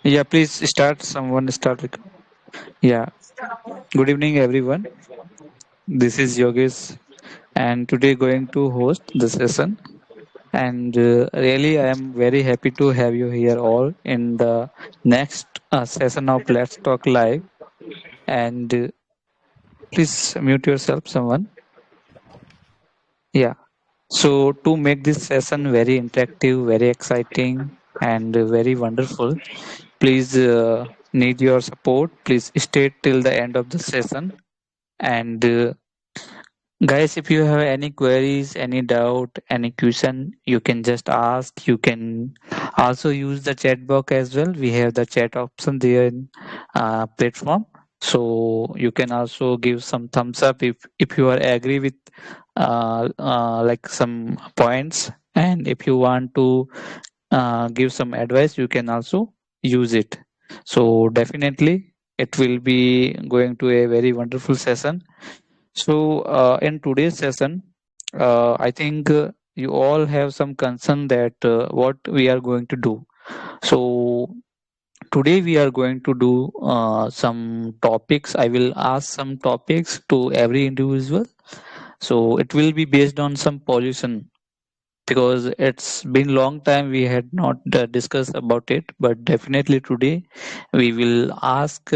Yeah, please start. Someone start. Yeah. Good evening, everyone. This is Yogesh, and today going to host the session. And really, I am very happy to have you here all in the next session of Let's Talk Live. And please mute yourself, someone. Yeah. So to make this session very interactive, very exciting, and very wonderful, please need your support. Please stay till the end of the session. And guys, if you have any queries, any doubt, any question, you can just ask. You can also use the chat box as well. We have the chat option there in platform. So you can also give some thumbs up if you are agree with like some points, and if you want to give some advice, you can also use it. So definitely, it will be going to a very wonderful session. So, in today's session, I think you all have some concern that what we are going to do. So, today we are going to do some topics. I will ask some topics to every individual. So, it will be based on some pollution because it's been long time we had not discussed about it. But definitely today we will ask,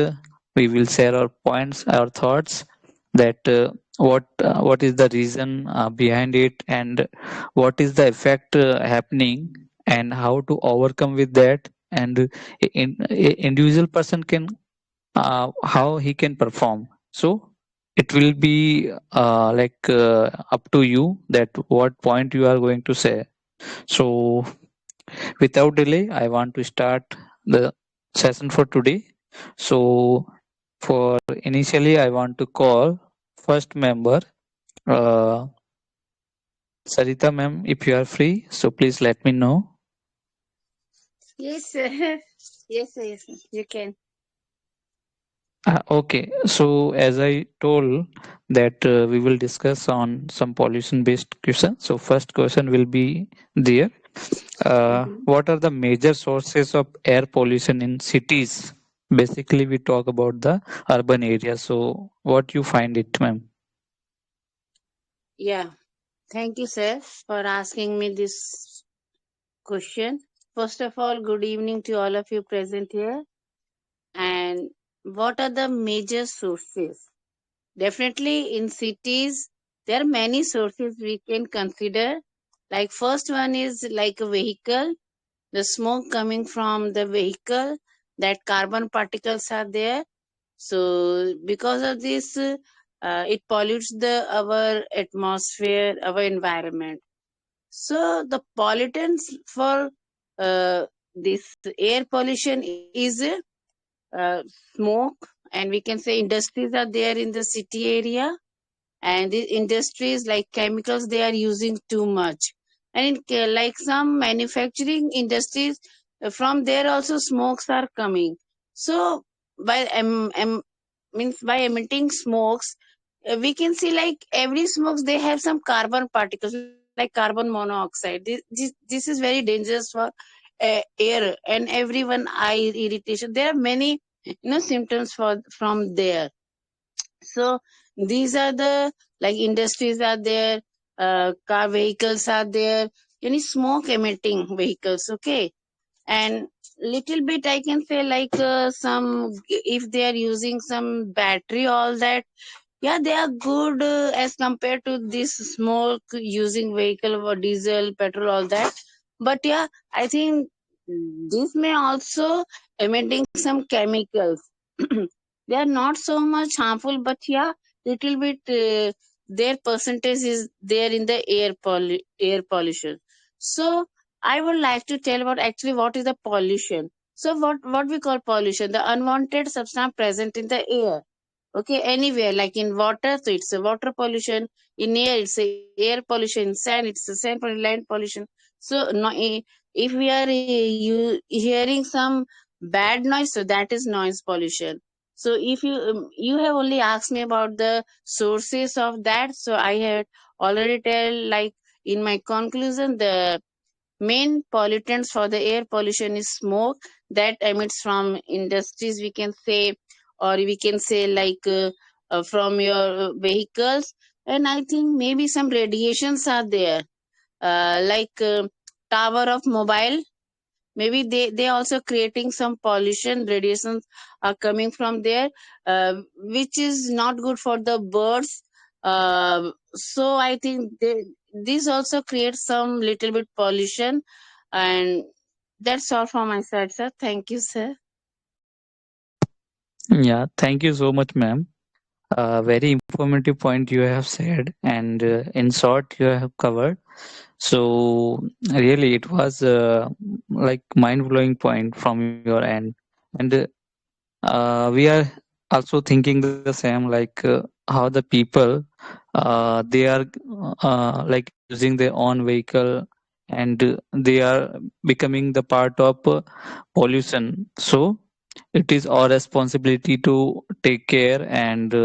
we will share our points, our thoughts that what is the reason behind it, and what is the effect happening, and how to overcome with that, and individual person can how he can perform. So it will be up to you that what point you are going to say. So without delay, I want to start the session for today. So for initially, I want to call first member, uh, Sarita ma'am, if you are free. So please let me know. Yes, sir. Yes, you can. Okay, so as I told that we will discuss on some pollution based questions. So first question will be there. Mhm. What are the major sources of air pollution in cities? Basically, we talk about the urban areas. So what you find it, ma'am? Yeah, thank you, sir, for asking me this question. First of all, good evening to all of you present here. And what are the major sources? Definitely in cities, there are many sources we can consider. Like, first one is like a vehicle, the smoke coming from the vehicle, that carbon particles are there. So because of this, it pollutes the our atmosphere, our environment. So the pollutants for this air pollution is smoke, and we can say industries are there in the city area, and the industries like chemicals they are using too much, and in like some manufacturing industries, from there also smokes are coming. So by means by emitting smokes, we can see like every smokes they have some carbon particles like carbon monoxide. This is very dangerous for air, and everyone eye irritation, there are many symptoms for from there. So these are the like industries are there, car vehicles are there, any smoke emitting vehicles, okay. And little bit I can say like some, if they are using some battery, all that, yeah, they are good as compared to this smoke using vehicle or diesel, petrol, all that. But yeah, I think this may also emitting some chemicals. They are not so much harmful, but yeah, little bit their percentage is there in the air pollution. So I would like to tell about actually what is the pollution. So what we call pollution, the unwanted substance present in the air, okay, anywhere, like in water, so it's a water pollution. In air, it's a air pollution. In sand, it's a sand pollution, land pollution. So no, if we are you hearing some bad noise, so that is noise pollution. So if you have only asked me about the sources of that, so I had already tell, like, in my conclusion, the main pollutants for the air pollution is smoke, that emits from industries, we can say, or we can say like from your vehicles. And I think maybe some radiations are there, like tower of mobile. Maybe they also creating some pollution, radiations are coming from there, which is not good for the birds. So I think this also creates some little bit pollution. And that's all from my side, sir. Thank you, sir. Yeah, thank you so much, ma'am. Very informative point you have said, and in short, you have covered. So really, it was like mind-blowing point from your end, and we are also thinking the same, like how the people they are like using their own vehicle, and they are becoming the part of pollution. So it is our responsibility to take care, and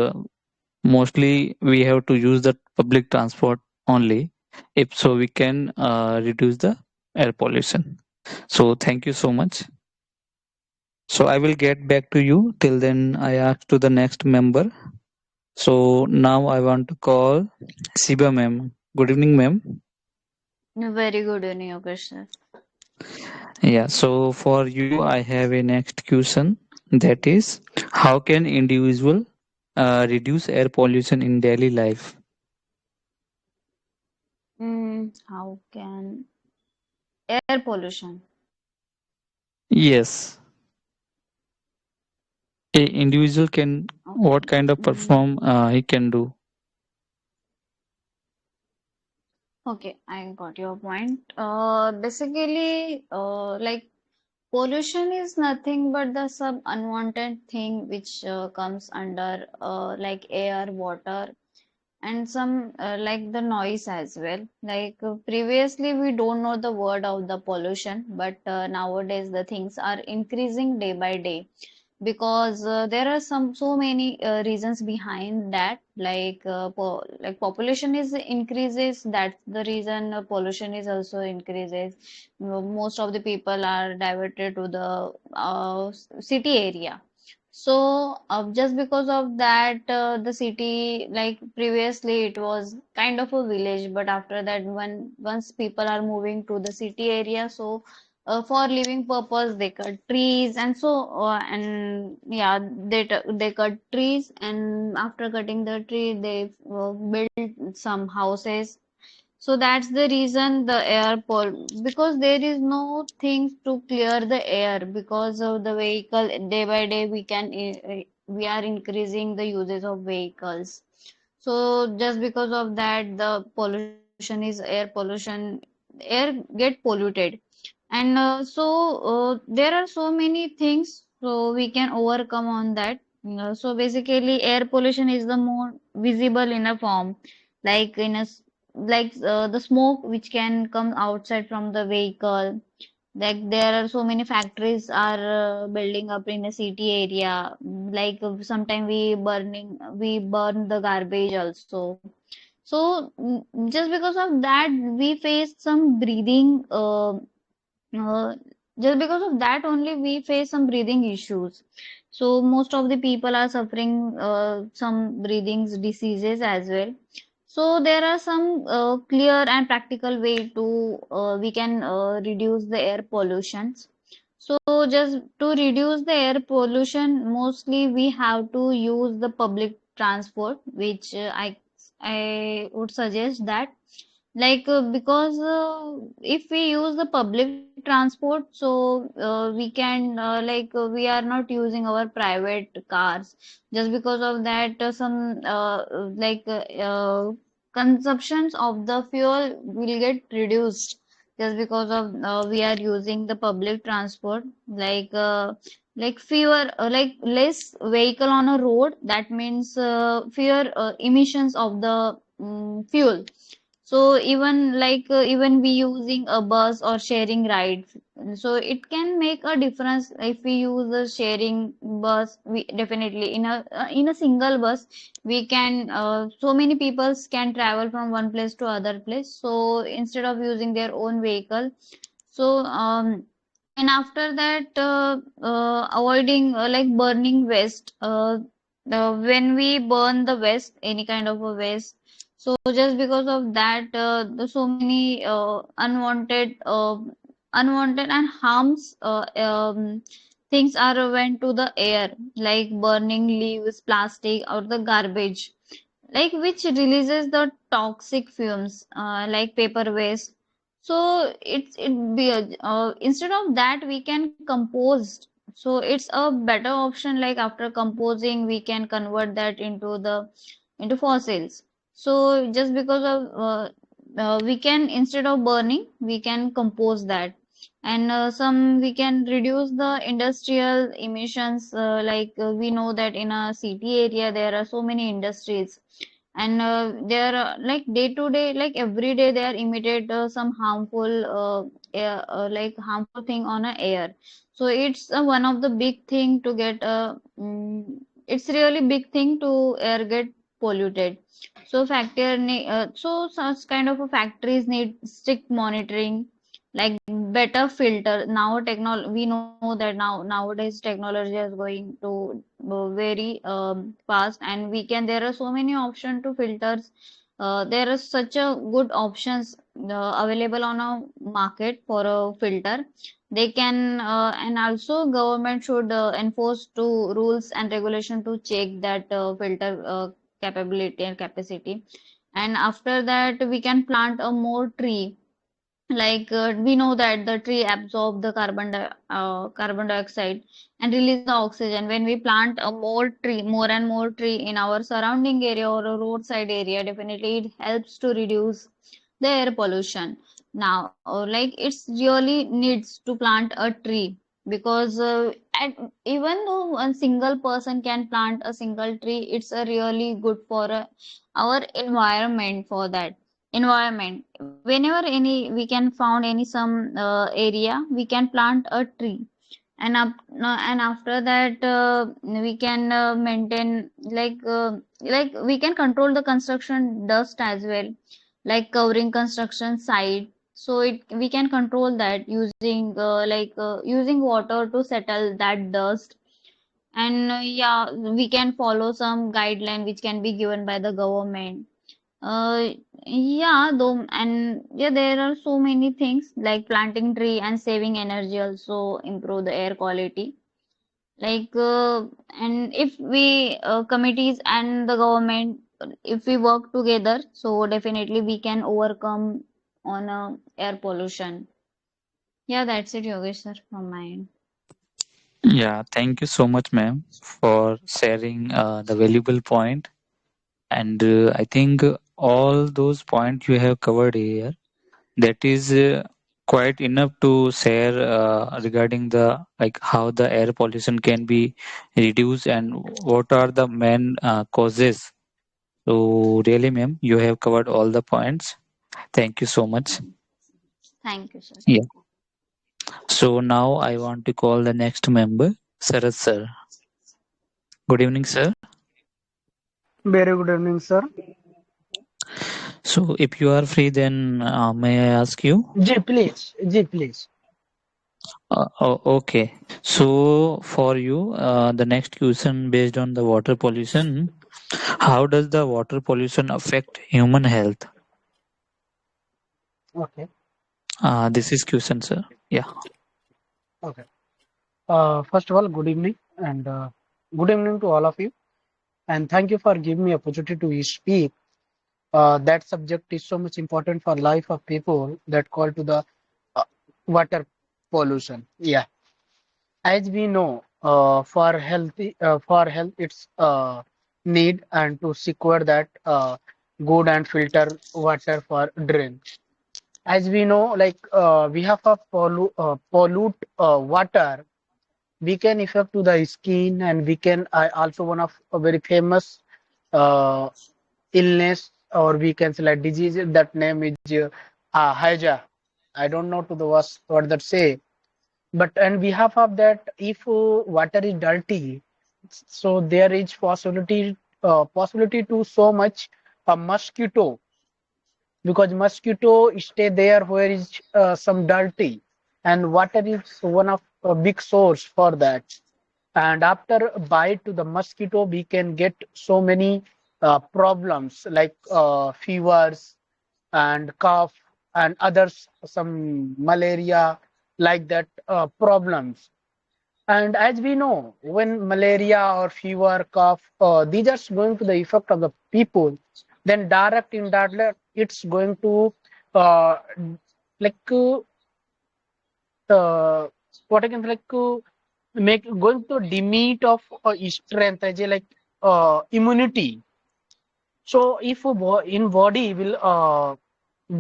mostly we have to use the public transport only, if so we can reduce the air pollution. So thank you so much. So I will get back to you. Till then, I ask to the next member. So now I want to call Siba ma'am. Good evening, ma'am. Very good evening, Agar sir. Yeah. So for you, I have a next question. That is, how can individual reduce air pollution in daily life? How can air pollution? Yes, a individual can. Okay. What kind of perform he can do? Okay, I got your point. Basically, like pollution is nothing but the some unwanted thing which comes under like air, water, and some like the noise as well. Like previously, we don't know the word of the pollution, but nowadays the things are increasing day by day because there are some so many reasons behind that. Like like population is increases. That's the reason pollution is also increases. Most of the people are diverted to the city area, so just because of that, the city, like previously it was kind of a village, but after that, when once people are moving to the city area, so for living purpose they cut trees, and so and yeah, they cut trees, and after cutting the tree, they build some houses, so that's the reason the air pol because there is no thing to clear the air because of the vehicle. Day by day, we are increasing the uses of vehicles. So just because of that, the pollution is air pollution. Air get polluted, and there are so many things so we can overcome on that. So basically, air pollution is the more visible in a form, like like the smoke which can come outside from the vehicle. Like there are so many factories are building up in a city area. Like sometimes we burn the garbage also. So just because of that, we face some breathing. Uh, just because of that only we face some breathing issues. So most of the people are suffering some breathing diseases as well. So there are some clear and practical way to we can reduce the air pollutions. So just to reduce the air pollution, mostly we have to use the public transport, which I would suggest that, like because if we use the public transport, so we can we are not using our private cars. Just because of that, some consumptions of the fuel will get reduced, just because of we are using the public transport, like fewer less vehicle on a road. That means fewer emissions of the fuel. So even even we using a bus or sharing rides, so it can make a difference if we use a sharing bus. We definitely in a single bus we can so many people can travel from one place to other place. So instead of using their own vehicle, so And after that, avoiding like burning waste. When we burn the waste, any kind of a waste, so just because of that, so many unwanted and harms things are went to the air, like burning leaves, plastic, or the garbage, like which releases the toxic fumes like paper waste. So it be instead of that we can compose. So it's a better option, like after composing we can convert that into fossils. So just because of we can, instead of burning, we can compose that. And some we can reduce the industrial emissions, we know that in a city area there are so many industries, and they are like day to day, like every day they are emitted some harmful harmful thing on a air. So it's one of the big thing to get it's really big thing to air get polluted. So so such kind of a factories need strict monitoring, like better filter. Now we know that nowadays technology is going to very fast, and we can, there are so many options to filters. There is such a good options available on a market for a filter. They can and also government should enforce to rules and regulation to check that filter capability and capacity. And after that we can plant a more tree, we know that the tree absorb the carbon dioxide and release the oxygen. When we plant a more and more tree in our surrounding area or a roadside area, definitely it helps to reduce the air pollution. Now it's really needs to plant a tree, because even though one single person can plant a single tree, it's a really good for our environment. For that environment, whenever any we can found any some area, we can plant a tree. And and after that we can maintain, we can control the construction dust as well, like covering construction site. So we can control that using using water to settle that dust. And yeah, we can follow some guideline which can be given by the government. uh, yeah, though, and yeah, there are so many things like planting tree and saving energy also improve the air quality. And if we committees and the government, if we work together, so definitely we can overcome on air pollution. Yeah, that's it, Yogesh sir, from my end. Yeah, thank you so much, ma'am, for sharing the valuable point. And I think all those points you have covered here, that is quite enough to share regarding the like how the air pollution can be reduced and what are the main causes. So really, ma'am, you have covered all the points. Thank you so much. Thank you, sir. Yeah. So now I want to call the next member, Sarat sir. Good evening, sir. Very good evening, sir. So if you are free, then may I ask you? Ji, please. Ji, please. Okay. So for you, the next question based on the water pollution, how does the water pollution affect human health? Okay. This is question, sir. Yeah. Okay. First of all, good evening and good evening to all of you. And thank you for giving me opportunity to speak. That subject is so much important for life of people that call to the uh, water pollution. Yeah. As we know, for health, it's need and to secure that good and filter water for drink. As we know, we have a pollute water, we can affect to the skin, and we can also one of a very famous uh, illness, or we can say like disease, that name is Haja. I don't know to the what that say, but and we have of that, if water is dirty, so there is possibility to so much a mosquito, because mosquito stay there where is some dirty, and water is one of a big source for that. And after a bite to the mosquito, we can get so many problems like fevers and cough and others, some malaria, like that problems. And as we know, when malaria or fever, cough, these are going to the effect of the people, then direct indirect, it's going to uh, like what I can say, like make going to demeet of strength as a like immunity. So if in body will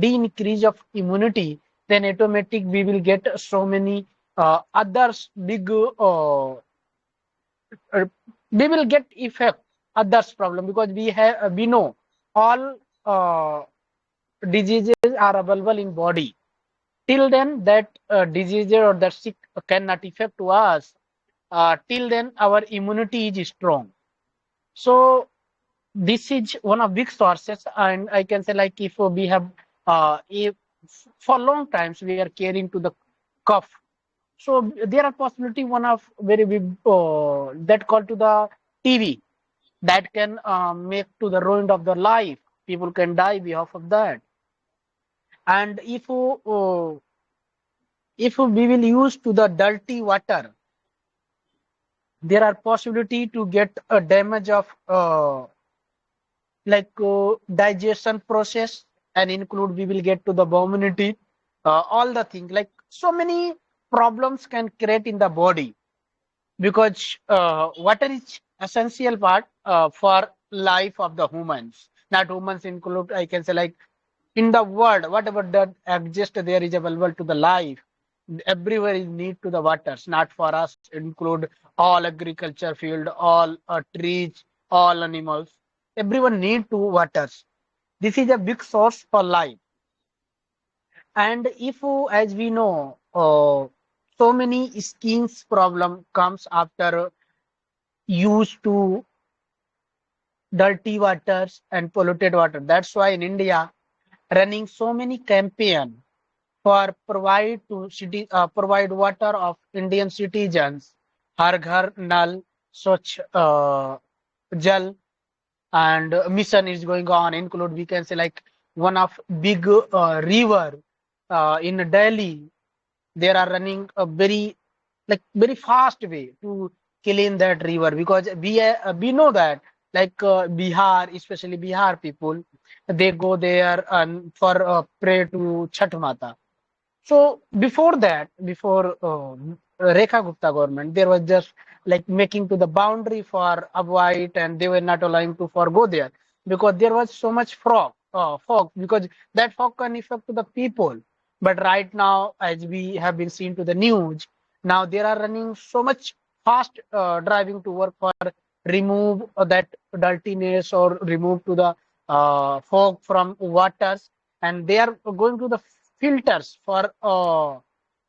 de-increase of immunity, then automatic we will get so many others big uh, we will get effect others problem, because we know all diseases are available in body. Till then that disease or that sick cannot affect to us. Till then our immunity is strong. So this is one of big sources, and I can say like if we have if for long times we are caring to the cough, so there are possibility one of very big that called to the TB, that can make to the ruin of their life. People can die behalf of that. And if we will use to the dirty water, there are possibility to get a damage of like digestion process, and include we will get to the immunity, all the things like so many problems can create in the body, because water is essential part for life of the humans, not humans include, I can say like in the world whatever that exist there is available to the life, everywhere is need to the waters, not for us include all agriculture field, all trees, all animals, everyone need to waters. This is a big source for life. And if as we know so many skins problem comes after use to dirty waters and polluted water. That's why in India running so many campaign for provide water of Indian citizens, har ghar nal soch jal, and mission is going on. Include we can say like one of big river in Delhi, they are running a very like very fast way to clean that river, because we know that like Bihar, especially Bihar people, they go there and for pray to Chhat Mata. So before that, before Rekha Gupta government, there was just like making to the boundary for avoid, and they were not allowing to forgo there, because there was so much fog, because that fog can affect to the people. But right now, as we have been seen to the news, now they are running so much fast driving to work for remove that dirtiness or remove to the fog from waters, and they are going to the filters for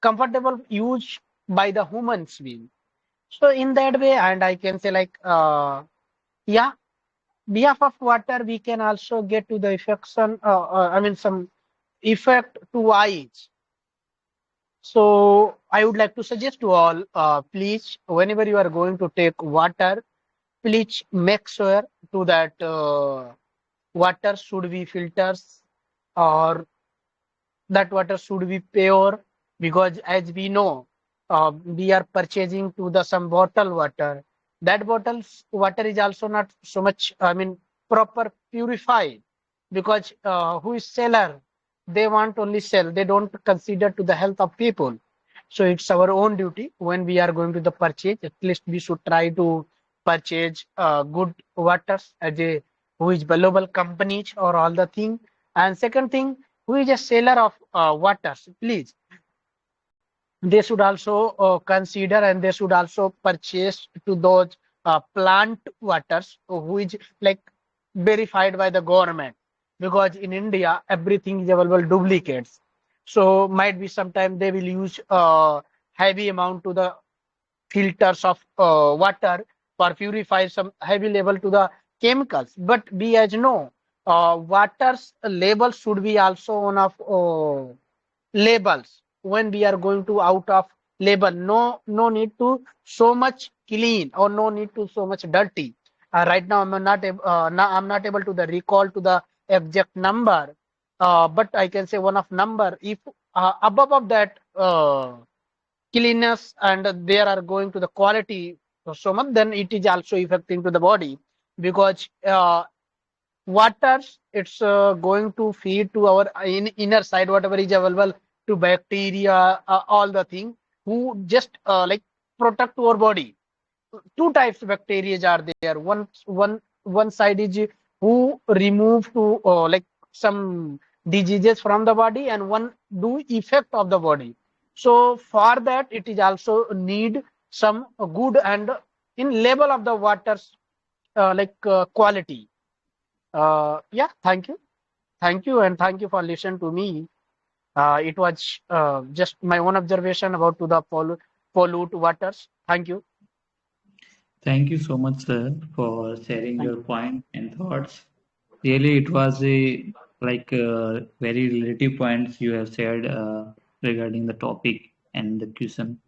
comfortable use by the humans being. So in that way, and I can say like yeah, behalf of water, we can also get to the affection. I mean some effect to eyes. So I would like to suggest to all, please, whenever you are going to take water, please make sure to that water should be filters, or that water should be pure, because as we know we are purchasing to the some bottle water, that bottles water is also not so much, I mean, proper purified, because who is seller, they want only sell, they don't consider to the health of people. So it's our own duty when we are going to the purchase, at least we should try to purchase good waters as a who is valuable companies or all the thing. And second thing, who is a seller of waters, please, they should also consider, and they should also purchase to those plant waters who is like verified by the government, because in India everything is available duplicates. So might be sometime they will use heavy amount to the filters of water for purify some heavy level to the chemicals. But we as know, water's label should be also one of labels. when we are going to out of labor. No need to so much clean or no need to so much dirty. Right now I'm not able to the recall to the exact number, but I can say one of number. If above of that cleanness and there are going to the quality so much, then it is also affecting to the body, because waters it's going to feed to our inner side whatever is available to bacteria, all the thing who just like protect our body. Two types of bacteria are there. One side is who remove to like some diseases from the body, and one do effect of the body. So for that it is also need some good and in level of the waters quality. Yeah, thank you, and thank you for listening to me. It was just my own observation about to the pollute waters. Thank you. Thank you so much, sir, for sharing Thank your you. point and thoughts. Really, it was a very relative points you have shared regarding the topic and the question.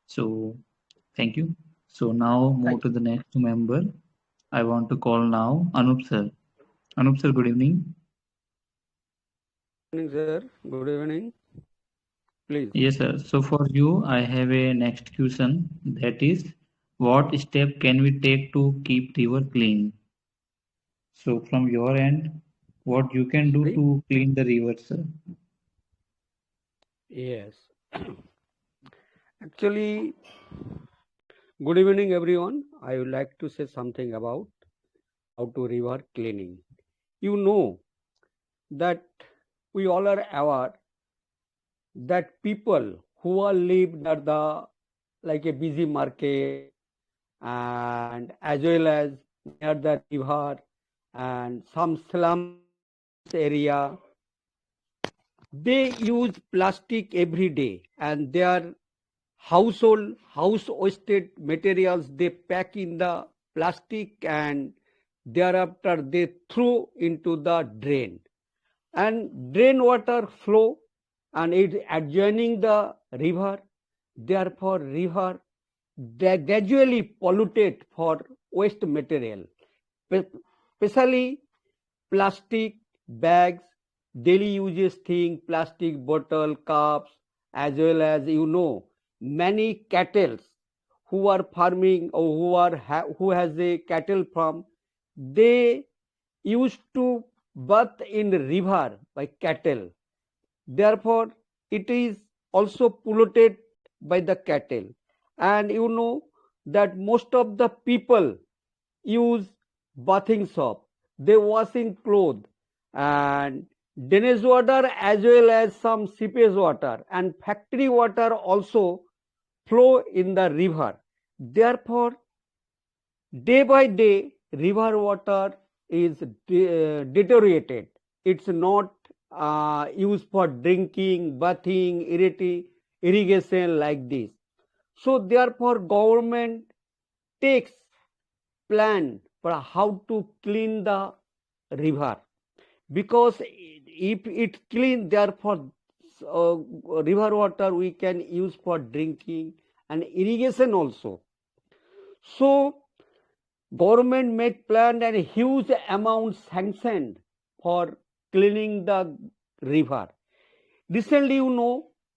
So, thank you. So now move Thank to the next member. I want to call now Anup sir. Anup sir, good evening. Good evening, sir. Good evening. Please. Yes, sir. So for you, I have a next question. That is, what step can we take to keep river clean? So from your end, what you can do Sorry? to clean the river, sir? Yes. Actually, good evening, everyone. I would like to say something about how to river cleaning. You know that we all are aware that people who are live near the like a busy market and as well as near the river and some slums area, they use plastic every day, and their house wasted materials they pack in the plastic, and thereafter they throw into the drain, and drain water flow and it adjoining the river. Therefore river they gradually polluted for waste material, especially plastic bags, daily uses thing, plastic bottle, cups, as well as many cattle who are farming or who has a cattle farm, they used to bath in river by cattle. Therefore, it is also polluted by the cattle. And that most of the people use bathing soap, they washing clothes, and drainage water as well as some seepage water and factory water also flow in the river. Therefore, day by day, river water is deteriorated. It's not used for drinking, bathing, irrigation like this. So therefore, government takes plan for how to clean the river, because if it clean, therefore river water we can use for drinking and irrigation also. So government made plan and huge amount sanctioned for cleaning the river. Recently,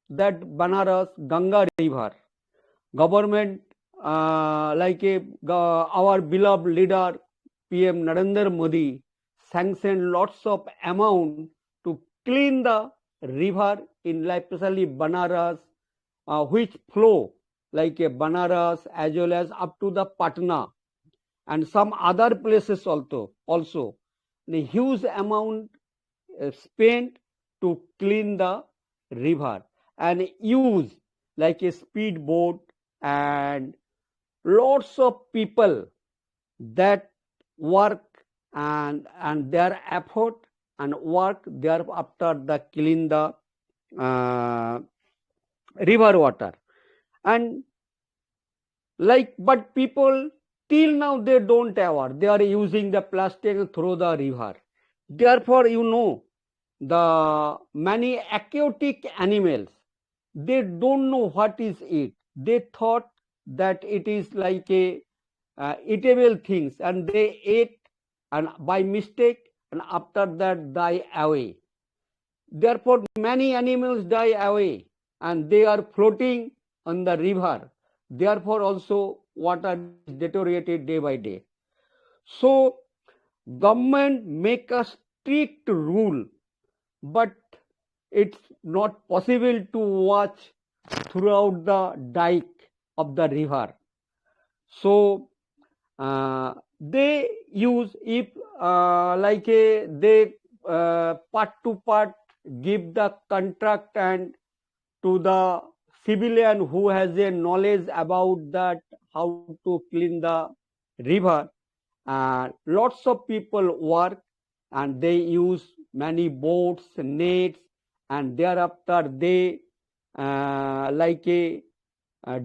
that Banaras Ganga river, government our beloved leader PM Narendra Modi sanctioned lots of amount to clean the river in like especially Banaras, which flow like a Banaras as well as up to the Patna and some other places also the huge amount spent to clean the river and use like a speedboat and lots of people that work and their effort and work there after the clean the uh, river water. And but people till now they don't aware, they are using the plastic through the river. Therefore the many aquatic animals they don't know what is it. They thought that it is like a eatable things, and they ate and by mistake, and after that die away. Therefore, many animals die away, and they are floating on the river. Therefore, also water is deteriorated day by day. So, government make a strict rule, but it's not possible to watch throughout the dike of the river. So they use, if like a they part to part give the contract and to the civilian who has a knowledge about that how to clean the river. Lots of people work, and they use many boats, nets, and thereafter they like a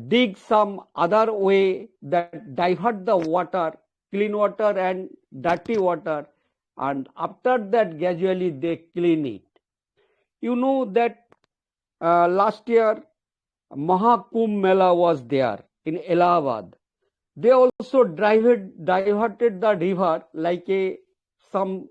dig some other way that divert the water, clean water and dirty water, and after that gradually they clean it. You know that last year Mahakumbh Mela was there in Allahabad. They also diverted the river like a some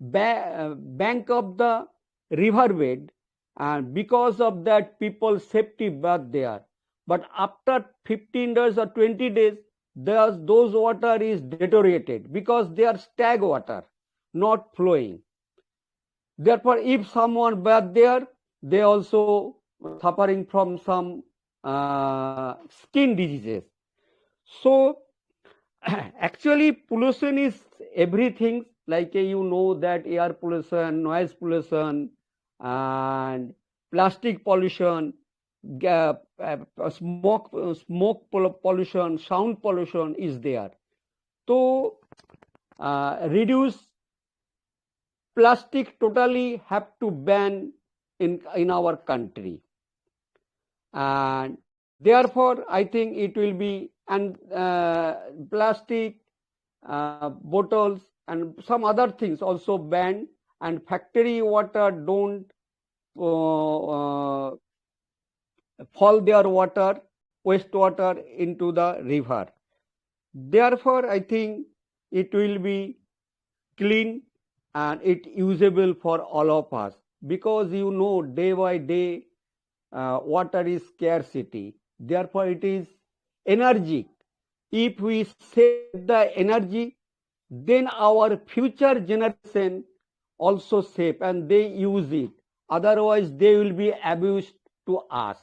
bank of the riverbed, and because of that people safety bath there. But after 15 days or 20 days, those water is deteriorated because they are stag water, not flowing. Therefore, if someone bath there, they also suffering from some skin diseases. So actually pollution is everything, like you know that air pollution, noise pollution, and plastic pollution, smoke pollution, sound pollution is there. So reduce plastic totally have to ban in our country, and therefore I think it will be, and plastic bottles and some other things also banned, and factory water don't fall their water, wastewater into the river. Therefore I think it will be clean and it usable for all of us, because you know day by day water is scarcity. Therefore it is energy. If we save the energy, then our future generation also save and they use it. Otherwise they will be abused to us.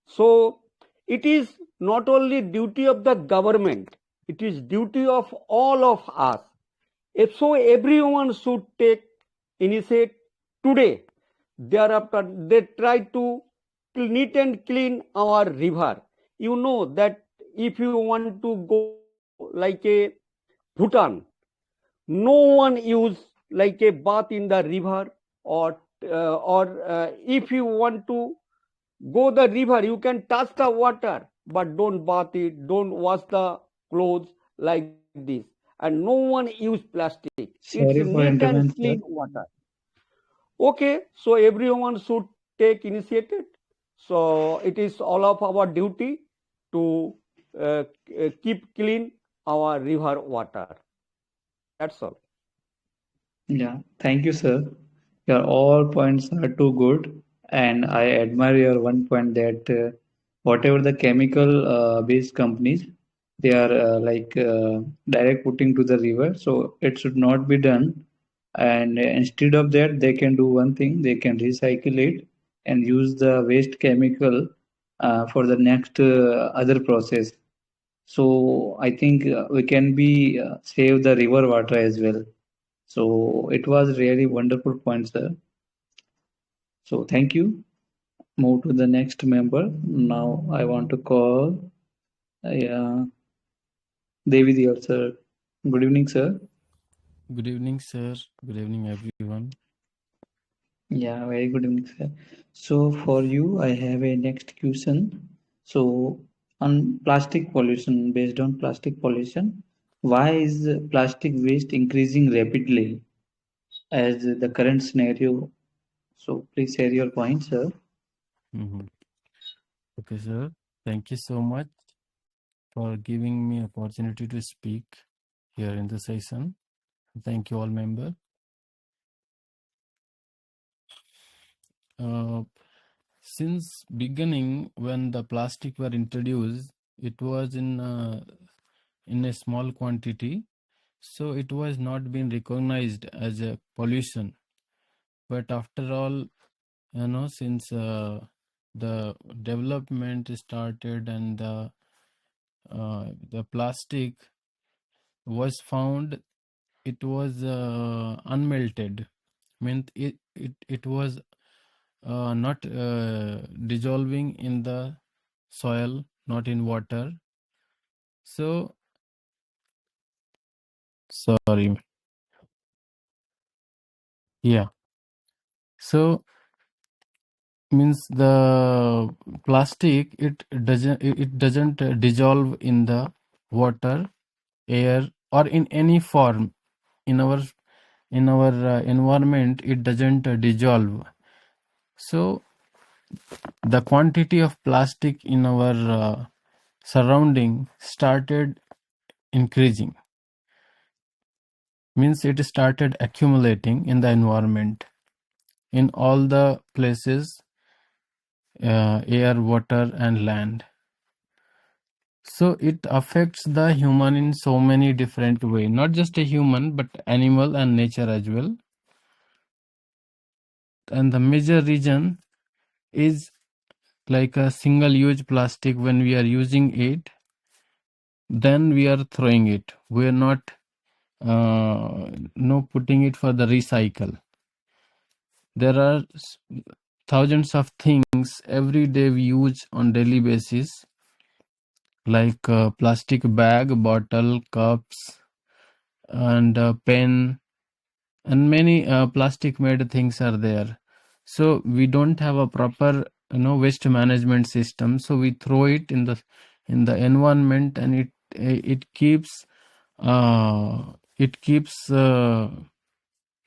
So it is not only duty of the government, it is duty of all of us. If so, everyone should take initiative today. Thereafter, they try to neat and clean our river. You know that if you want to go like a Bhutan, no one use like a bath in the river, or if you want to go the river, you can touch the water, but don't bath it, don't wash the clothes like this. And no one use plastic. It's Sorry for neat and intervention, clean sir. water. Okay, so everyone should take initiative. So it is all of our duty to keep clean our river water. That's all. Yeah, thank you, sir. Your all points are too good, and I admire your one point that whatever the chemical based companies, they are direct putting to the river, so it should not be done. And instead of that, they can do one thing: they can recycle it and use the waste chemical for the next other process. So I think we can be save the river water as well. So it was really wonderful point, sir. So thank you. Move to the next member. Now I want to call Devi Diyal, sir. Good evening, sir. Good evening, sir. Good evening, everyone. Yeah, very good evening, sir. So for you, I have a next question. So on plastic pollution, based on plastic pollution, why is plastic waste increasing rapidly as the current scenario? So please share your points, sir. Mhm. Okay, sir. Thank you so much for giving me opportunity to speak here in the session. Thank you all member. Uh, since beginning when the plastic were introduced, it was in a small quantity, so it was not being recognized as a pollution. But after all, since the development started and the plastic was found, it was unmelted. Meant it was not dissolving in the soil, not in water. So sorry. Yeah. So means the plastic it doesn't dissolve in the water, air, or in any form in our environment. It doesn't dissolve. So the quantity of plastic in our surrounding started increasing, means it started accumulating in the environment in all the places, air, water, and land. So it affects the human in so many different ways, not just a human, but animal and nature as well. And the major reason is like a single-use plastic. When we are using it, then we are throwing it. We are not no putting it for the recycle. There are thousands of things every day we use on daily basis, like plastic bag, bottle, cups, and pen, and many plastic made things are there. So we don't have a proper waste management system, so we throw it in the environment, and it keeps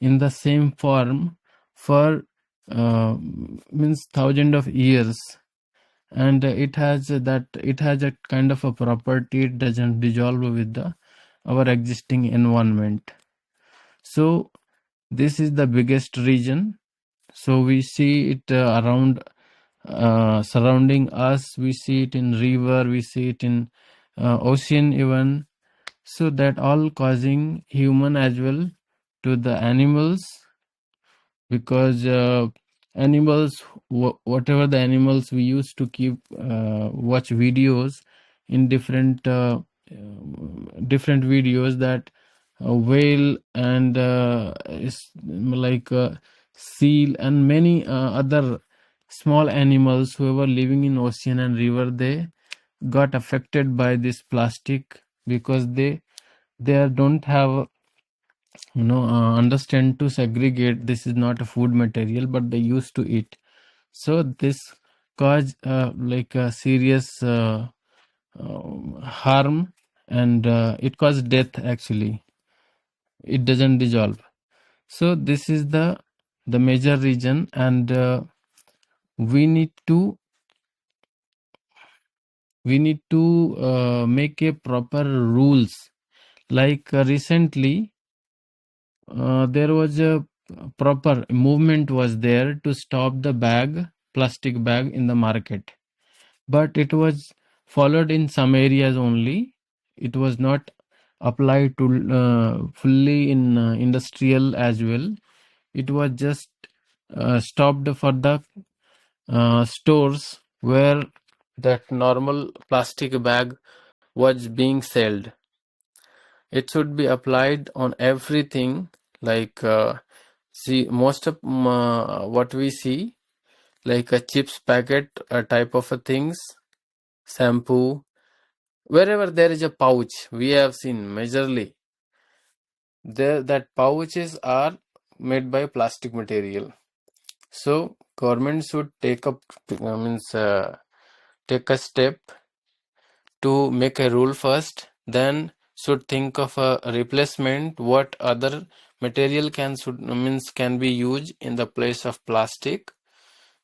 in the same form for means thousand of years. And it has a kind of a property. It doesn't dissolve with our existing environment. So this is the biggest reason. So we see it around surrounding us. We see it in river, we see it in ocean even. So that all causing human as well to the animals, because animals, whatever the animals we used to keep watch videos in different videos, that whale and is like seal and many other small animals who were living in ocean and river, they got affected by this plastic, because they don't have understand to segregate. This is not a food material, but they used to eat. So this cause like a serious harm, and it causes death actually. It doesn't dissolve. So this is the major reason, and we need to make a proper rules. Like recently there was a proper movement was there to stop the plastic bag in the market, but it was followed in some areas only. It was not applied to fully in industrial as well. It was just stopped for the stores where that normal plastic bag was being sold. It should be applied on everything. Like see, most of what we see, like a chips packet, a type of a things, shampoo, wherever there is a pouch, we have seen majorly there that pouches are made by plastic material. So government should take up means take a step to make a rule first, then should think of a replacement. What other material can be used in the place of plastic,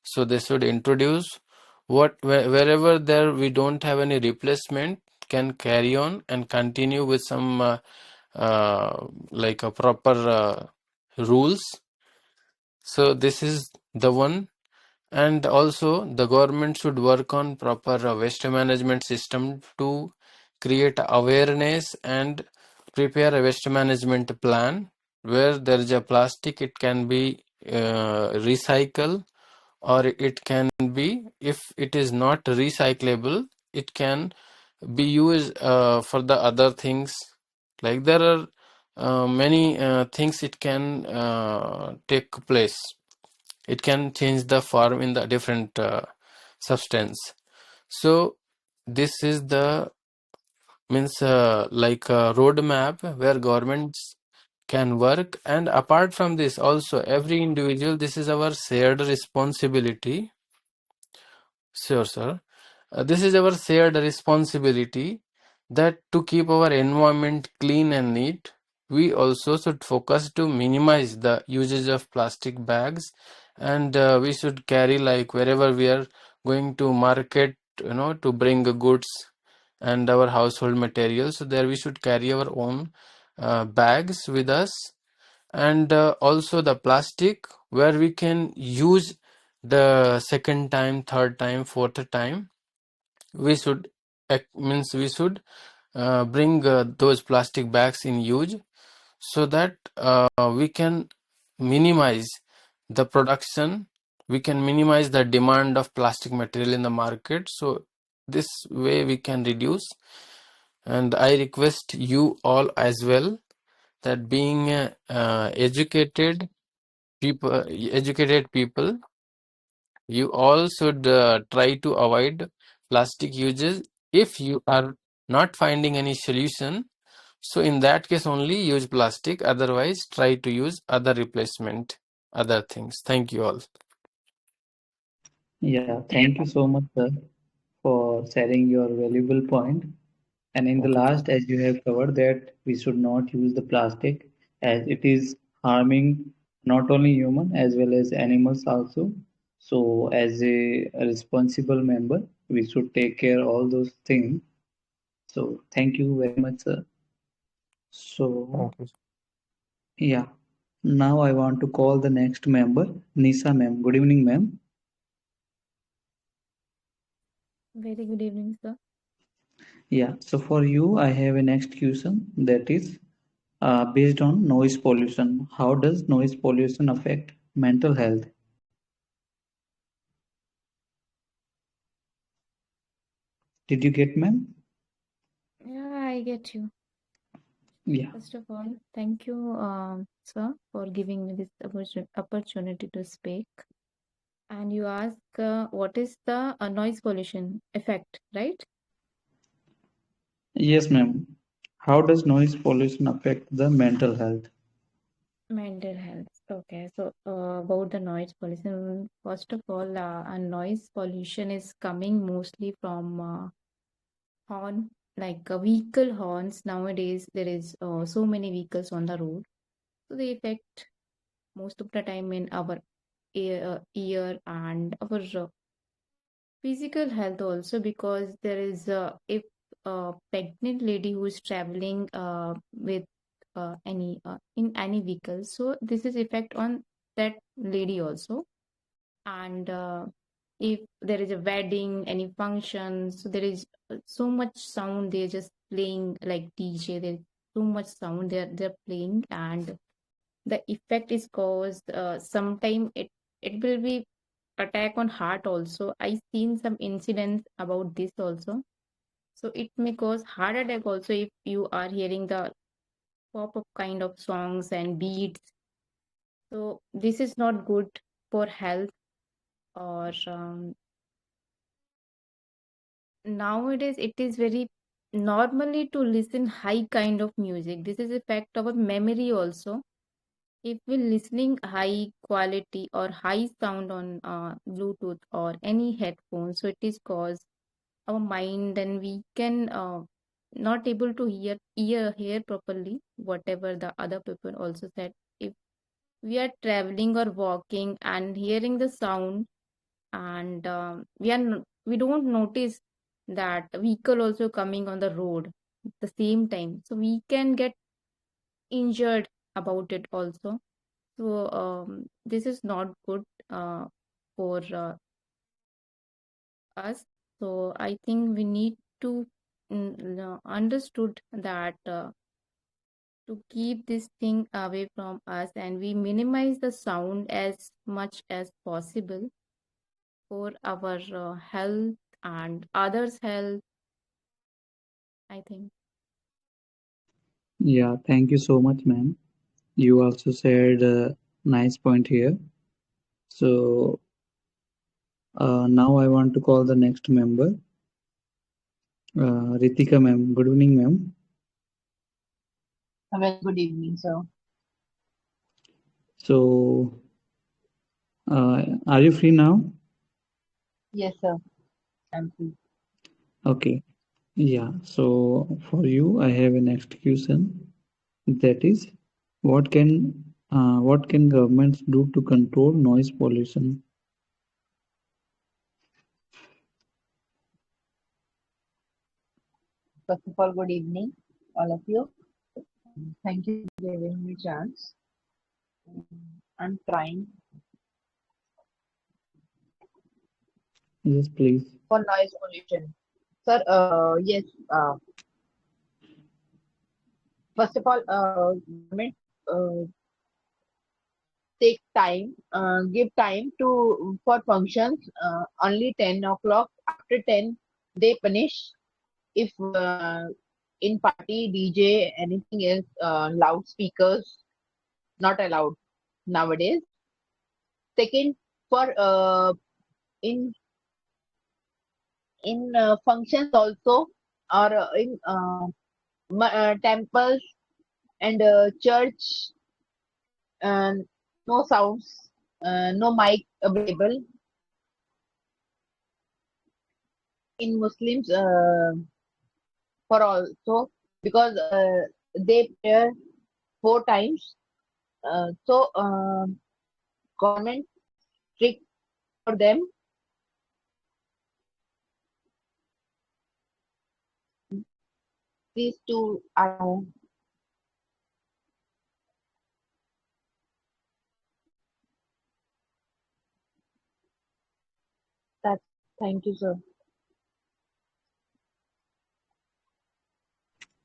So they should introduce wherever there we don't have any replacement, can carry on and continue with some like a proper rules. So this is the one. And also the government should work on proper waste management system to create awareness and prepare a waste management plan where there is a plastic, it can be recycle, or it can be, if it is not recyclable, it can be used for the other things. Like there are many things it can take place. It can change the form in the different substance. So this is the means like a roadmap where governments can work. And apart from this also, every individual, this is our shared responsibility. Sure, sir. This is our shared responsibility, that to keep our environment clean and neat, we also should focus to minimize the usage of plastic bags, and we should carry, like wherever we are going to market, to bring goods and our household materials. So there we should carry our own bags with us, and also the plastic where we can use the second time, third time, fourth time. We should means we should bring those plastic bags in use, so that we can minimize the production, we can minimize the demand of plastic material in the market. So this way we can reduce. And I request you all as well, that being educated people, you all should try to avoid plastic uses. If you are not finding any solution, so in that case only use plastic. Otherwise, try to use other replacement, other things. Thank you all. Yeah, thank you so much, sir, for sharing your valuable point. And in the Thank you. last, as you have covered that we should not use the plastic as it is harming not only human as well as animals also. So as a responsible member, we should take care all those things. So thank you very much, sir. So Thank you. yeah, now I want to call the next member, Nisa ma'am. Good evening, ma'am. Very good evening, sir. Yeah, so for you, I have a next question, that is based on noise pollution. How does noise pollution affect mental health? Did you get, ma'am? Yeah, I get you. Yeah. First of all, thank you, sir, for giving me this opportunity to speak. And you ask what is the noise pollution effect, right? Yes, ma'am. How does noise pollution affect the mental health? Mental health. Okay, so about the noise pollution, first of all, a noise pollution is coming mostly from horn, like vehicle horns. Nowadays, there is so many vehicles on the road, so they affect most of the time in our ear and our physical health also, because there is if a pregnant lady who is traveling with any in any vehicle, so this is effect on that lady also. And if there is a wedding, any function, so there is so much sound, they're just playing like DJ, there's so much sound they're playing, and the effect is caused sometime it will be attack on heart also. I seen some incidents about this also. So it may cause heart attack also if you are hearing the pop up kind of songs and beats. So this is not good for health. Or nowadays it is very normally to listen high kind of music. This is affect our memory also. If we're listening high quality or high sound on Bluetooth or any headphones, so it is cause our mind, and we can not able to hear properly whatever the other people also said. If we are traveling or walking and hearing the sound, and we don't notice that vehicle also coming on the road at the same time, so we can get injured about it also. So this is not good for us. So I think we need to understood that to keep this thing away from us, and we minimize the sound as much as possible for our health and others' health, I think. Yeah, thank you so much, ma'am. You also said a nice point here. So now I want to call the next member, Ritika ma'am. Good evening, ma'am. A very good evening, sir. So are you free now? Yes, sir. I'm free. Okay. Yeah. So for you, I have a next question. That is, what can governments do to control noise pollution? First of all, good evening, all of you. Thank you for giving me chance. I'm trying Yes, please. for noise pollution. Sir, yes, first of all, government uh, take time, give time to for functions. Only 10 o'clock. After 10, they punish if in party DJ anything is loudspeakers not allowed nowadays. Second, for in functions also, or in temples and church, and no sounds, no mic available. In Muslims, for also, because they pray 4 times. So government strict for them. These two I know. That's thank you, sir.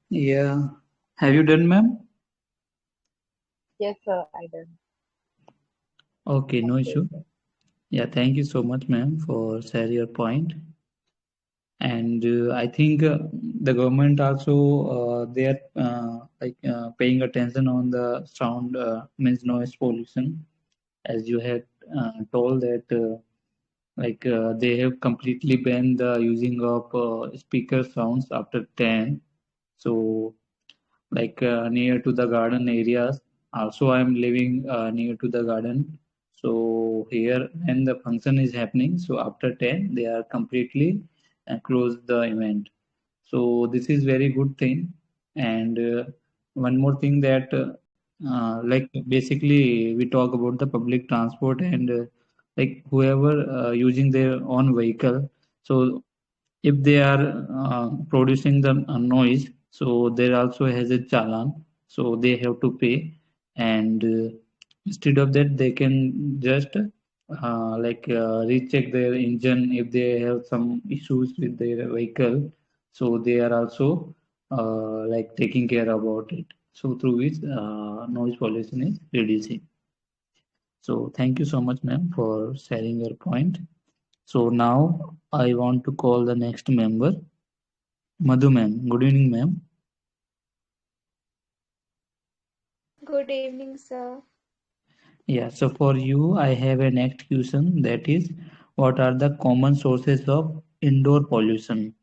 Yeah. Have you done, ma'am? Yes, sir, I done. Okay, no Thank you. issue. Yeah, thank you so much, ma'am, for sharing your point. And I think the government also they are paying attention on the sound means noise pollution, as you had told that they have completely banned the using of speaker sounds after 10. So near to the garden areas. Also, I'm living near to the garden. So here, when the function is happening, so after 10, they are completely close the event. So this is very good thing. And one more thing that basically we talk about the public transport and whoever using their own vehicle. So if they are producing the noise, so there also has a challan, so they have to pay. And instead of that, they can just recheck their engine if they have some issues with their vehicle, so they are also taking care about it, so through which noise pollution is reducing. So thank you so much, ma'am, for sharing your point. So now I want to call the next member, Madhu ma'am. Good evening, ma'am. Good evening, sir. Yeah, so for you, I have a next question, that is, what are the common sources of indoor pollution?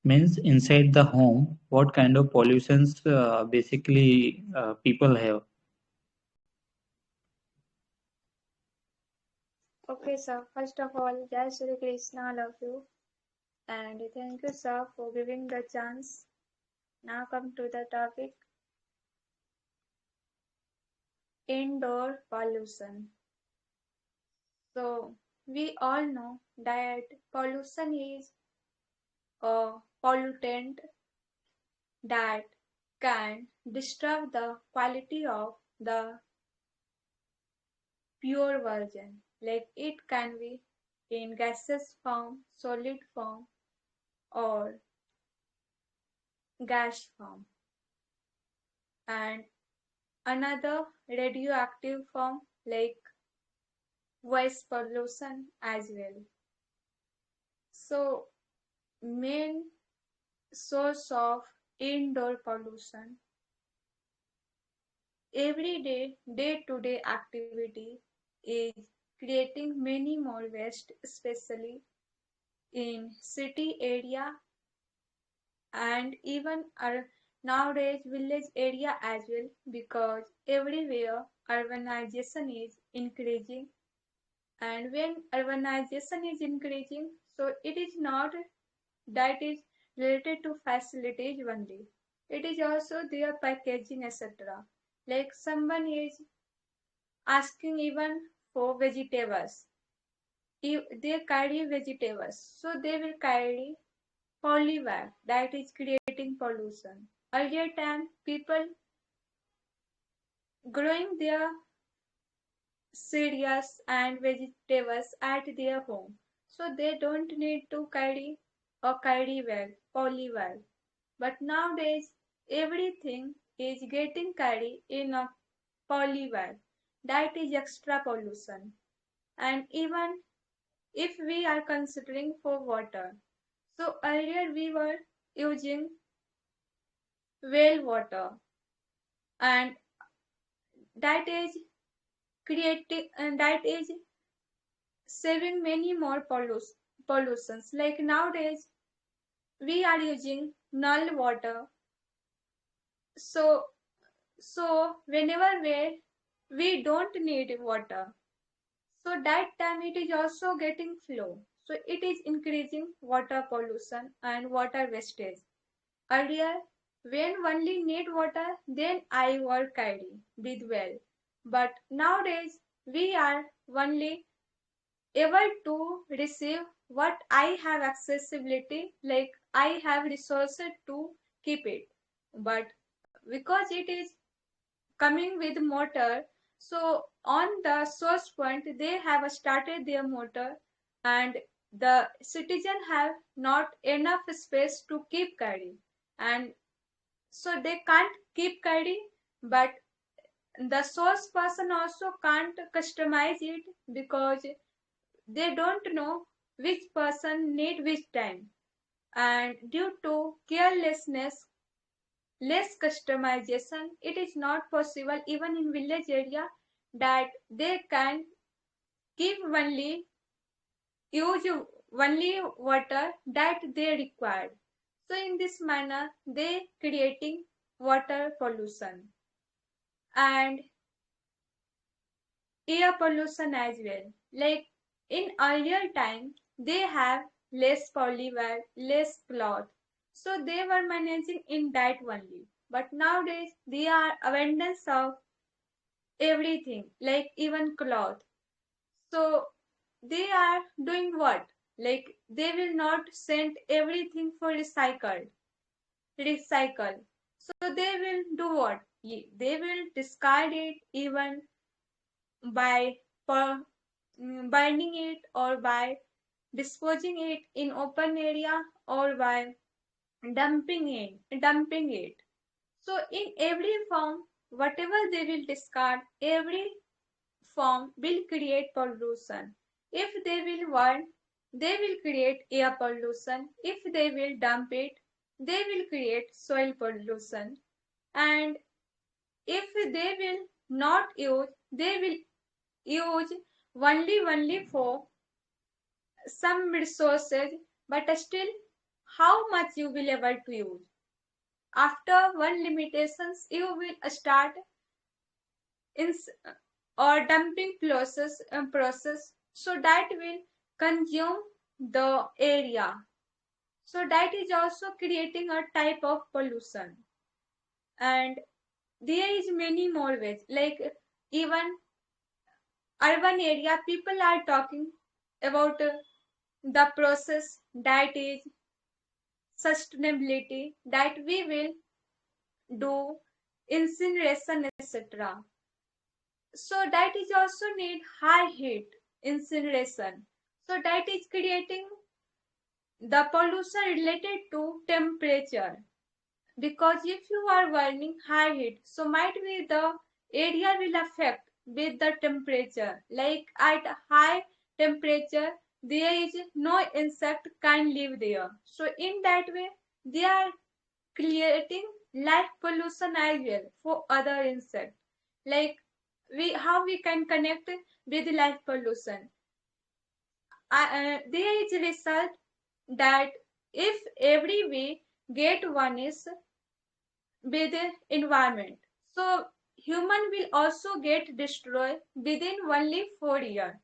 Means inside the home, what kind of pollutions basically people have? Okay, sir. First of all, Jai Shri Krishna, love you. And thank you, sir, for giving the chance. Now come to the topic, indoor pollution. So, we all know that pollution is a pollutant that can disturb the quality of the pure version. Like it can be in gaseous form, solid form, or gas form. And another radioactive form like voice pollution as well. So main source of indoor pollution, everyday day-to-day activity is creating many more waste, especially in city area and even nowadays village area as well, because everywhere urbanization is increasing. And when urbanization is increasing, so it is not that is related to facilities only. It is also their packaging, etc. Like someone is asking even for vegetables. If they carry vegetables, so they will carry polybag that is creating pollution. Earlier time, people growing their cereals and vegetables at their home, so they don't need to carry a carry bag, poly bag. But nowadays, everything is getting carried in a poly bag. That is extra pollution. And even if we are considering for water, so earlier we were using well water, and that is creating and that is saving many more pollutions. Like nowadays we are using null water, so whenever we don't need water, so that time it is also getting flow, so it is increasing water pollution and water wastage. Earlier, when only need water, then I will carry with well. But nowadays, we are only able to receive what I have accessibility, like I have resources to keep it. But because it is coming with motor, so on the source point, they have started their motor, and the citizen have not enough space to keep carrying. And so they can't keep carrying, but the source person also can't customize it because they don't know which person need which time. And due to carelessness, less customization, it is not possible even in village area that they can give only use only water that they require. So in this manner, they creating water pollution and air pollution as well. Like in earlier time, they have less polybag, less cloth. So they were managing in that only. But nowadays, they are abundance of everything, like even cloth. So they are doing what? Like they will not send everything for recycle. So they will do what? They will discard it even by burning it or by disposing it in open area or by dumping it. So in every form, whatever they will discard, every form will create pollution. If they will burn, they will create air pollution. If they will dump it, they will create soil pollution. And if they will not use, they will use only for some resources, but still how much you will able to use. After one limitations, you will start in or dumping process, so that will consume the area. So that is also creating a type of pollution. And there is many more ways, like even urban area people are talking about the process that is sustainability, that we will do incineration, etc. So that is also need high heat incineration. So that is creating the pollution related to temperature. Because if you are burning high heat, so might be the area will affect with the temperature. Like at high temperature, there is no insect can live there. So in that way, they are creating light pollution as well for other insects. Like how we can connect with light pollution. There is result that if every we get one is with the environment, so human will also get destroyed within only 4 years.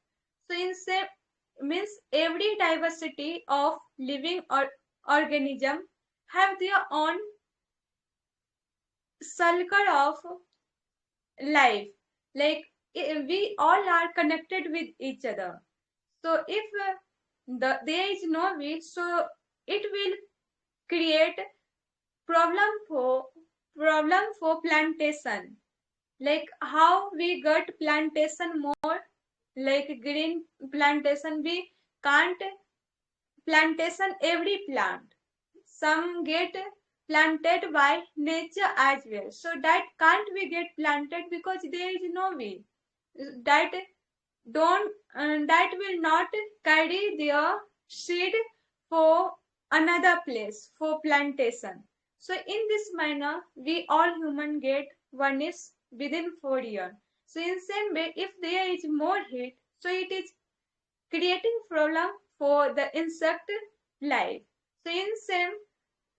So in same means every diversity of living or organism have their own circle of life. Like we all are connected with each other. So if there is no weed, so it will create problem for plantation. Like how we got plantation more, like green plantation, we can't plantation every plant. Some get planted by nature as well. So that can't we get planted because there is no way. That don't that will not carry their seed for another place for plantation. So in this manner, we all human get one is within 4 years. So in same way, if there is more heat, so it is creating problem for the insect life. So in same,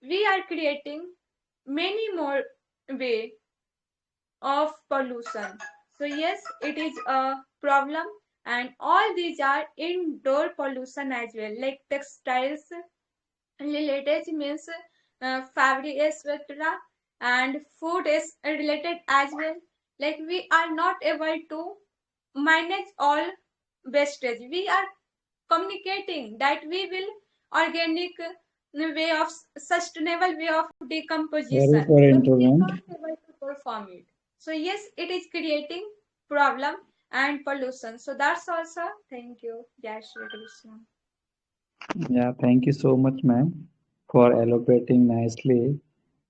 we are creating many more way of pollution. So yes, it is a problem, and all these are indoor pollution as well, like textiles related means fabric etc. and food is related as well. Like we are not able to manage all wastage. We are communicating that we will organic way of sustainable way of Sorry decomposition, for but we interrupt. can't able to perform it. So yes, it is creating problem and pollution. So that's also. Thank you. Jai Shri Krishna. Yeah, thank you so much, ma'am, for elaborating nicely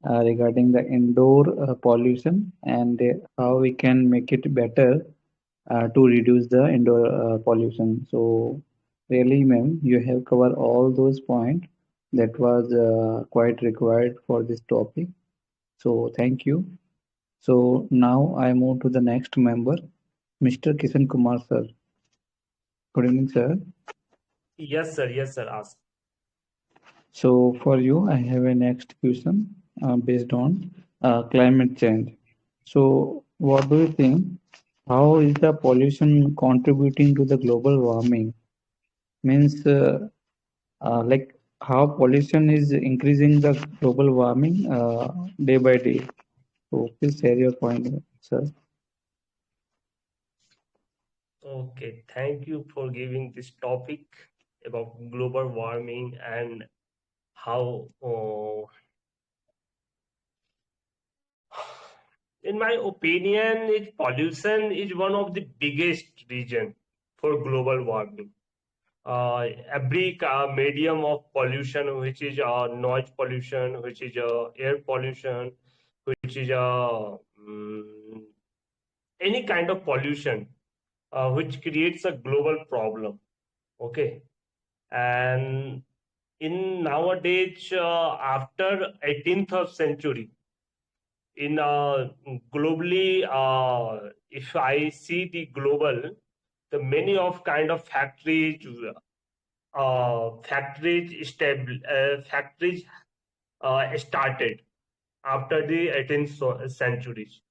regarding the indoor pollution and how we can make it better to reduce the indoor pollution. So, really, ma'am, you have covered all those points that was quite required for this topic. So, thank you. So, now I move to the next member, Mr. Kishan Kumar, sir. Good evening, sir. Yes, sir. Yes, sir. Ask. So, for you, I have a next question based on climate change. So, what do you think? How is the pollution contributing to the global warming? Means, like how pollution is increasing the global warming day by day. So, please share your point, sir. Okay. Thank you for giving this topic about global warming and how, in my opinion, pollution is one of the biggest reason for global warming. Every medium of pollution, which is noise pollution, which is air pollution, which is any kind of pollution, which creates a global problem. Okay, and in nowadays, after 18th of century, in globally, if I see the global, the many of kind of factories started after the 18th centuries,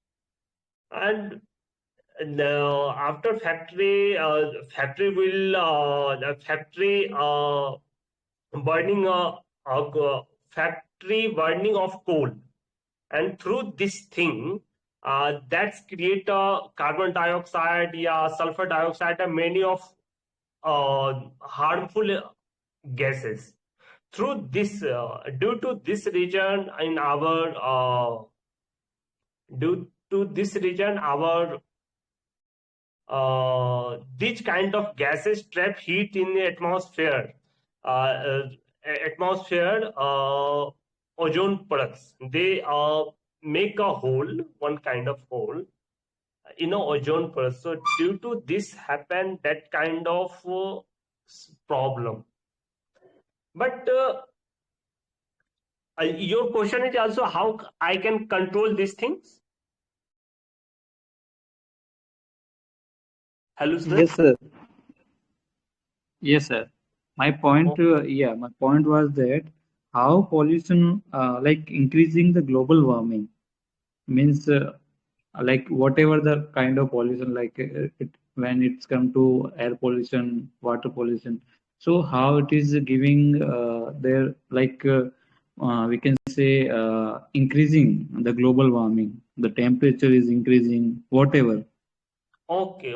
and after factory burning factory burning of coal, and through this thing, that's create carbon dioxide, yeah, sulfur dioxide, and many of harmful gases. Through this, due to this region in our due to this region, our these kind of gases trap heat in the atmosphere. Atmosphere ozone products. They make a hole, one kind of hole in a ozone product. So due to this happen that kind of problem. But your question is also how I can control these things. Hello, sir. Yes, sir. Yes, sir. My point, my point was that how pollution, like increasing the global warming, means like whatever the kind of pollution, like when it's come to air pollution, water pollution. So how it is giving their like we can say increasing the global warming, the temperature is increasing, whatever. Okay.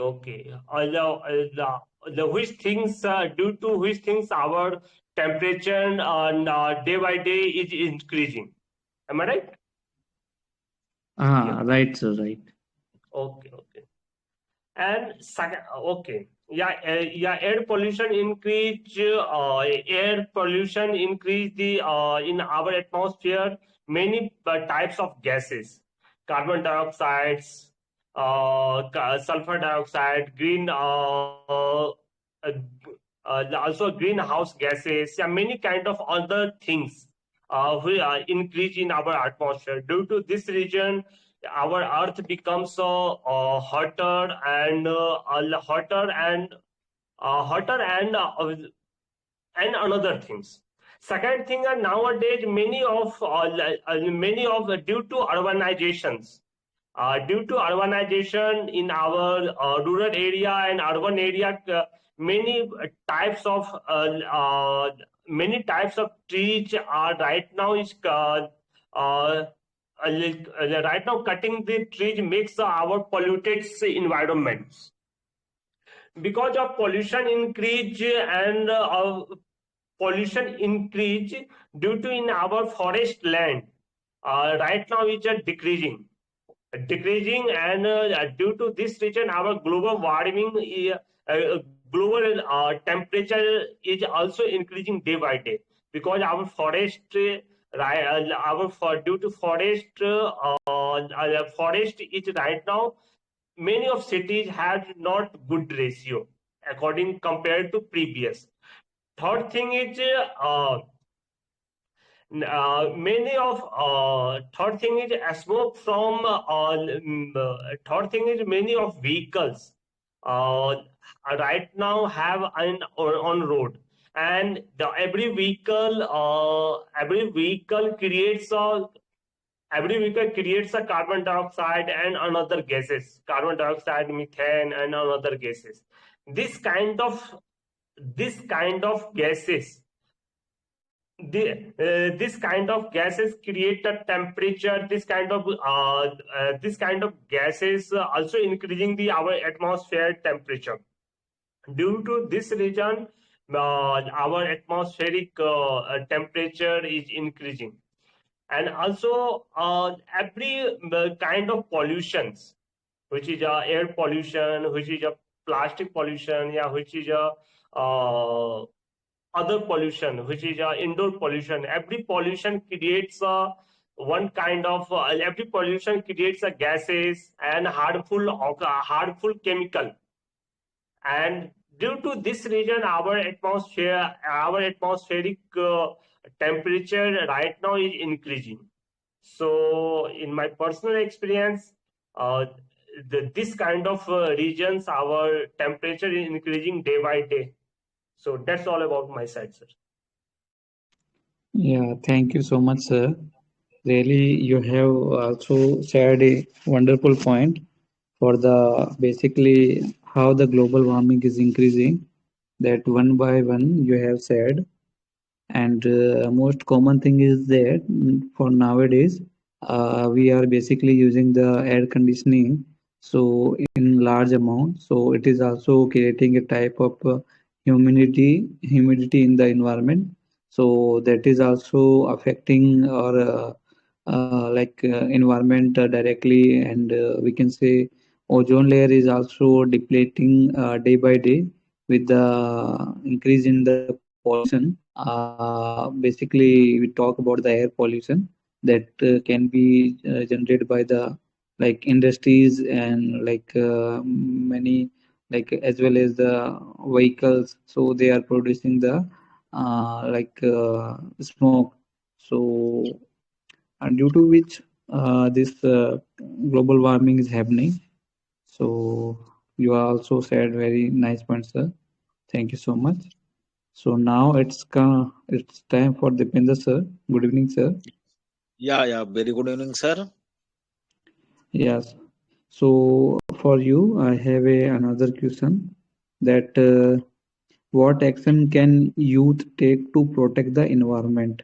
The which things due to which things our temperature day by day is increasing. Am I right? Yeah. Right, sir, right. Okay. And second, okay, air pollution increase. Air pollution increase the in our atmosphere many types of gases, carbon dioxides, sulfur dioxide, green, also greenhouse gases, yeah, many kind of other things will increase in our atmosphere. Due to this region, our earth becomes hotter and and another things. Second thing, nowadays many of due to urbanizations, in our rural area and urban area, many types of trees are right now is right now cutting the trees makes our polluted environments. Because of pollution increase and pollution increase due to in our forest land right now is decreasing, and due to this reason our global warming, global temperature is also increasing day by day, because our forest due to forest is right now, many of cities have not good ratio according compared to previous. Third thing is many of third thing is smoke from third thing is many of vehicles uh, right now have on road, and every vehicle creates a carbon dioxide and another gases, carbon dioxide, methane, and another gases. This kind of gases, this kind of gases create a temperature. This kind of gases also increasing the our atmosphere temperature. Due to this reason, our atmospheric temperature is increasing. And also every kind of pollutions, which is air pollution, which is a plastic pollution, yeah, which is a other pollution, which is indoor pollution. Every pollution creates every pollution creates a gases and harmful chemical. And due to this reason, our atmospheric temperature right now is increasing. So in my personal experience, this kind of regions, our temperature is increasing day by day. So that's all about my side, sir. Yeah, thank you so much, sir. Really, you have also shared a wonderful point for the basically how the global warming is increasing. That one by one you have said, and most common thing is that for nowadays we are basically using the air conditioning so in large amount. So it is also creating a type of humidity in the environment. So that is also affecting our environment directly, and we can say ozone layer is also depleting day by day with the increase in the pollution. Basically, we talk about the air pollution that can be generated by the like industries and many as well as the vehicles. So they are producing the smoke. So due to which this global warming is happening. So you also said very nice point, sir. Thank you so much. So now it's time for Dipender sir. Good evening, sir. Yeah, very good evening, sir. Yes. So for you, I have another question that what action can youth take to protect the environment?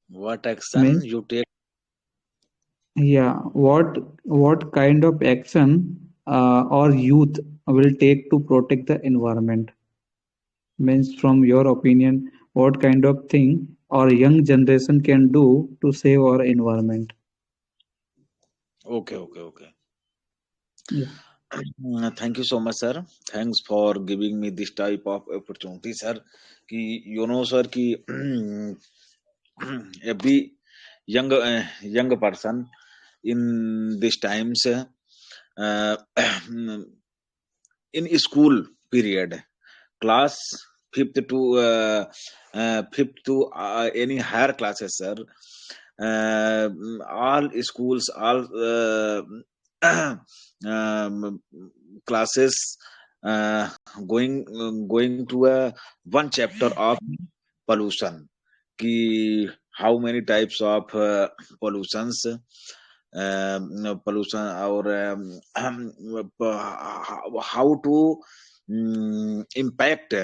What action Means, you take? yeah, what kind of action or youth will take to protect the environment? Means, from your opinion, what kind of thing our young generation can do to save our environment? Okay. Yeah. Thank you so much, sir. Thanks for giving me this type of opportunity, sir. Sir, every young person in these times in school period, class fifth to any higher classes, sir. All schools, all um, classes uh, going to one chapter of pollution. Ki how many types of pollutions, pollution, or how to impact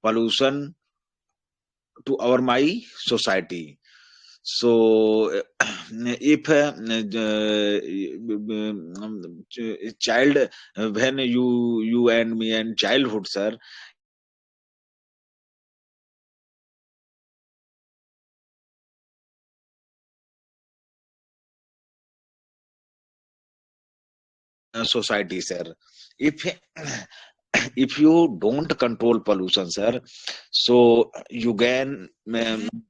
pollution to our my society. So if child, when you and me and childhood, sir, society, sir, if if you don't control pollution, sir, so you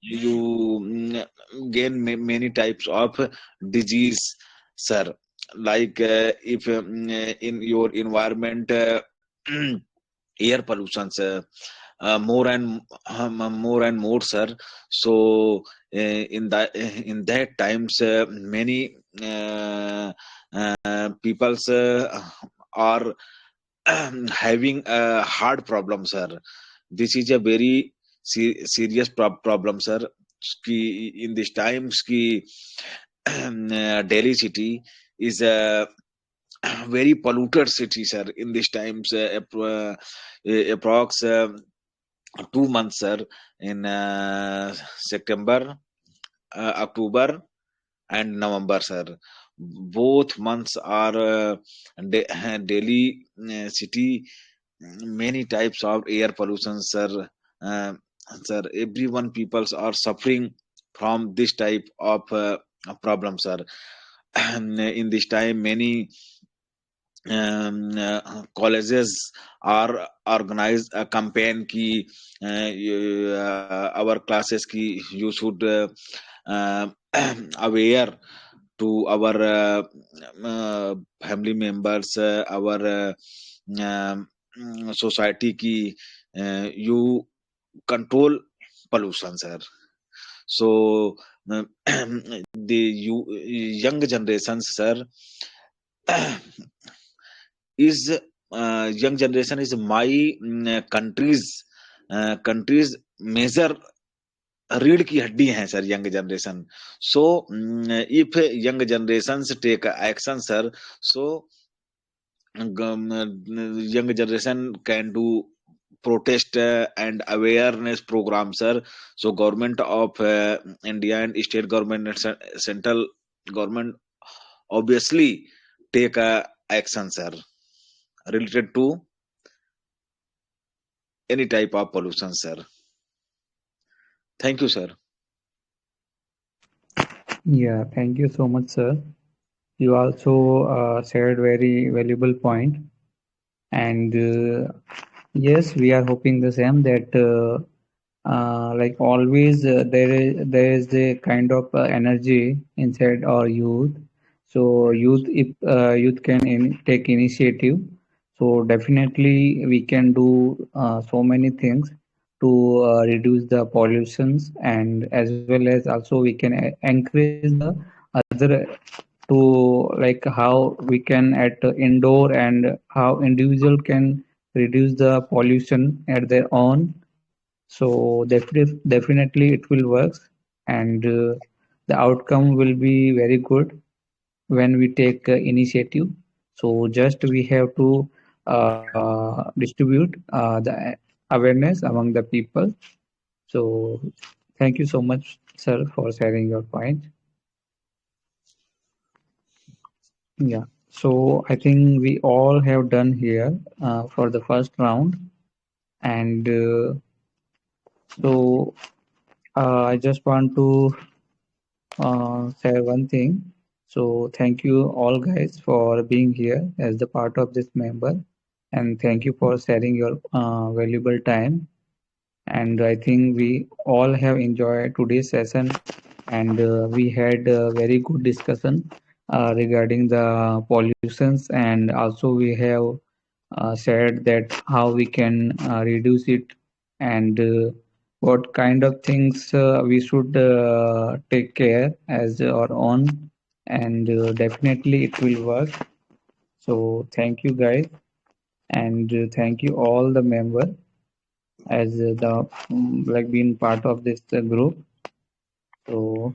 you gain many types of disease, sir. Like if in your environment air pollution, sir, more and more, sir. So in that times, many people's are having a hard problem, sir. This is a very serious problem, sir. In these times, Delhi city is a very polluted city, sir. In these times, approx 2 months, sir, in September, October, and November, sir. Both months are Delhi city, many types of air pollution, sir. Uh, Sir, everyone peoples are suffering from this type of problem, sir. And in this time, many colleges are organized a campaign ki our classes ki you should uh, aware to our family members, our society ki you control pollution, sir. So the young generations, sir, is young generation is my country's major रीढ़ की हड्डी है, sir, young generation. So if young generations take action, sir, so young generation can do protest and awareness programs, sir. So government of India and state government and central government obviously take action, sir, related to any type of pollution, sir. Thank you, sir. Yeah, thank you so much, sir. You also shared very valuable point, and yes, we are hoping the same that like always there is a kind of energy inside our youth. So youth, if youth can take initiative, so definitely we can do so many things to reduce the pollutions, and as well as also we can encourage the other to like how we can at indoor and how individual can reduce the pollution at their own. So definitely it will work, and the outcome will be very good when we take initiative. So just we have to distribute the awareness among the people. So thank you so much, sir, for sharing your point. Yeah. So I think we all have done here for the first round, and so I just want to say one thing. So thank you all guys for being here as the part of this member, and thank you for sharing your valuable time. And I think we all have enjoyed today's session, and we had a very good discussion regarding the pollutions, and also we have said that how we can reduce it, and what kind of things we should take care as our own, and definitely it will work. So thank you guys, and thank you all the members as the like being part of this group. So